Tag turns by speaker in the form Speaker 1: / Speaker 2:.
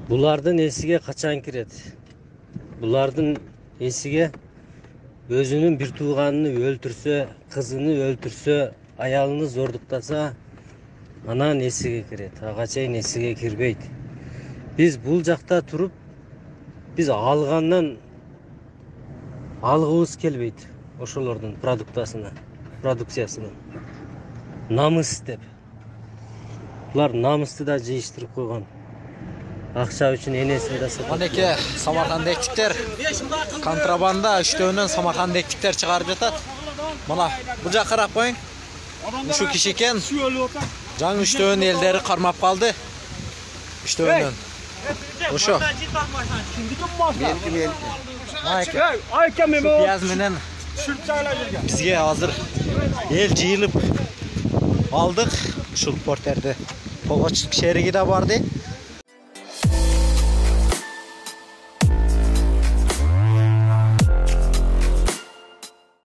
Speaker 1: Bulardın esiga qachon kiradi? Bulardın esiga özünün bir tuğanını öldürse, kızını öldürse, ayalını zorduktasa, anan esiga kiradi. Agaçayın esiga kirбейт. Biz bul жақта turup, biz alğandan algыбыз келбейт. Ошолордун продукциясынан. Намыс деп. Булар намысты да жыйыштырып койгон. Акча үчүн энесин да сатып.
Speaker 2: Манеке Самарканд эктиктер контрабанда үчтөөнөн Самарканд эктиктер чыгарып жатат. Мына бул жака карап коюң. Ушу киши экен. Жаңы үчтөөнүн элдери кармап калды. Үчтөөнөн. Ошо. Пияз менен бизге азыр эл жыйылып алдык. Ушул портерде Полочник шериги да барды.